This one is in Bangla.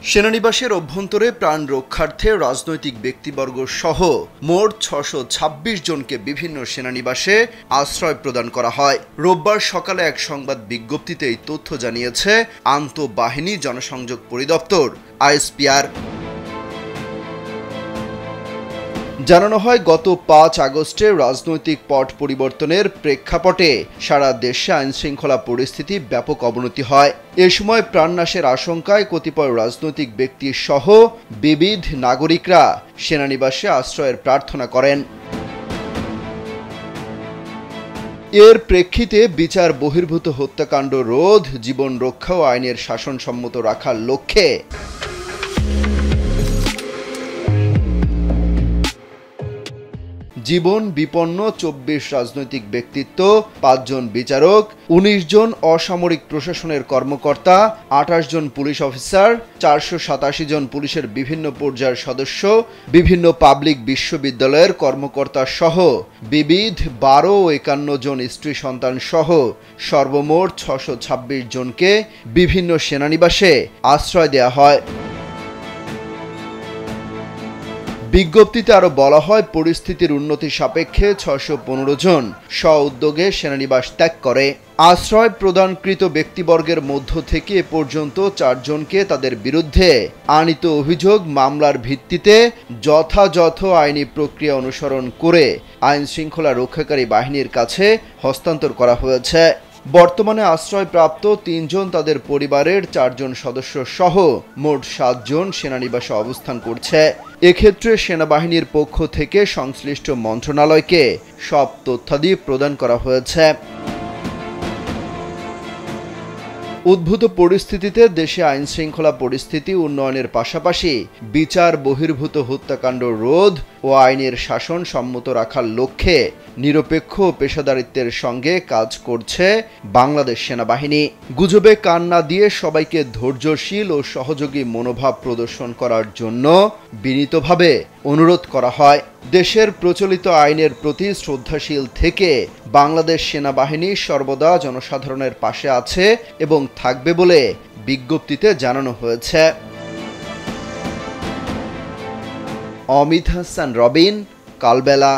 সেনানিবাসের অভ্যন্তরে প্রাণ রক্ষার্থে রাজনৈতিক ব্যক্তিবর্গ সহ মোট ৬২৬ জনকে বিভিন্ন সেনানিবাসে আশ্রয় প্রদান করা হয়। রোববার সকালে এক সংবাদ বিজ্ঞপ্তিতে এই তথ্য জানিয়েছে আন্তঃবাহিনী জনসংযোগ পরিদপ্তর আইএসপিআর। জানানো হয়, গত ৫ আগস্টে রাজনৈতিক পট পরিবর্তনের প্রেক্ষাপটে সারা দেশে আইনশৃঙ্খলা পরিস্থিতি ব্যাপক অবনতি হয়। এ সময় প্রাণনাশের আশঙ্কায় কতিপয় রাজনৈতিক ব্যক্তি সহ বিবিধ নাগরিকরা সেনানিবাসে আশ্রয়ের প্রার্থনা করেন। এর প্রেক্ষিতে বিচার বহির্ভূত হত্যাকাণ্ড রোধ, জীবন রক্ষা ও আইনের শাসনসম্মত রাখার লক্ষ্যে জীবন বিপন্ন ২৪ রাজনৈতিক ব্যক্তিত্ব, ৫ জন বিচারক, ১৯ জন অসামরিক প্রশাসনের কর্মকর্তা, ২৮ জন পুলিশ অফিসার, ৪৮৭ জন পুলিশের বিভিন্ন পর্যায়ের সদস্য, বিভিন্ন পাবলিক বিশ্ববিদ্যালয়ের কর্মকর্তা সহ বিবিধ ১২ ও ৫১ জন স্ত্রী সন্তান সহ সর্বমোট ৬২৬ জনকে বিভিন্ন সেনানিবাসে আশ্রয় দেওয়া হয়। বিজ্ঞপ্তিতে আরও বলা হয়, পরিস্থিতির উন্নতি সাপেক্ষে ৬১৫ জন স্ব-উদ্যোগে সেনানিবাস ত্যাগ করে। আশ্রয় প্রদানকৃত ব্যক্তিবর্গের মধ্য থেকে এ পর্যন্ত ৪ জনকে তাদের বিরুদ্ধে আনীত অভিযোগ মামলার ভিত্তিতে যথাযথ আইনি প্রক্রিয়া অনুসরণ করে আইনশৃঙ্খলা রক্ষাকারী বাহিনীর কাছে হস্তান্তর করা হয়েছে। বর্তমানে আশ্রয়প্রাপ্ত ৩ জন, তাদের পরিবারের ৪ জন সদস্য সহ মোট ৭ জন সেনানিবাসে অবস্থান করছে। এক্ষেত্রে সেনাবাহিনীর পক্ষ থেকে সংশ্লিষ্ট মন্ত্রণালয়কে সব তথ্যাদি প্রদান করা হয়েছে। উদ্ভূত পরিস্থিতিতে দেশে আইনশৃঙ্খলা পরিস্থিতি উন্নয়নের পাশাপাশি বিচার বহির্ভূত হত্যাকাণ্ড রোধ ও আইনের শাসন সম্মত রাখার লক্ষ্যে নিরপেক্ষ ও পেশাদারিত্বের সঙ্গে কাজ করছে বাংলাদেশ সেনাবাহিনী। গুজবে কান না দিয়ে সবাইকে ধৈর্যশীল ও সহযোগী মনোভাব প্রদর্শন করার জন্য বিনীতভাবে অনুরোধ করা হয়। দেশের প্রচলিত আইনের প্রতি শ্রদ্ধাশীল থেকে বাংলাদেশ সেনাবাহিনী সর্বদা জনসাধারণের পাশে আছে এবং থাকবে বলে বিজ্ঞপ্তিতে জানানো হয়েছে। অমিত হাসান রবিন, কালবেলা।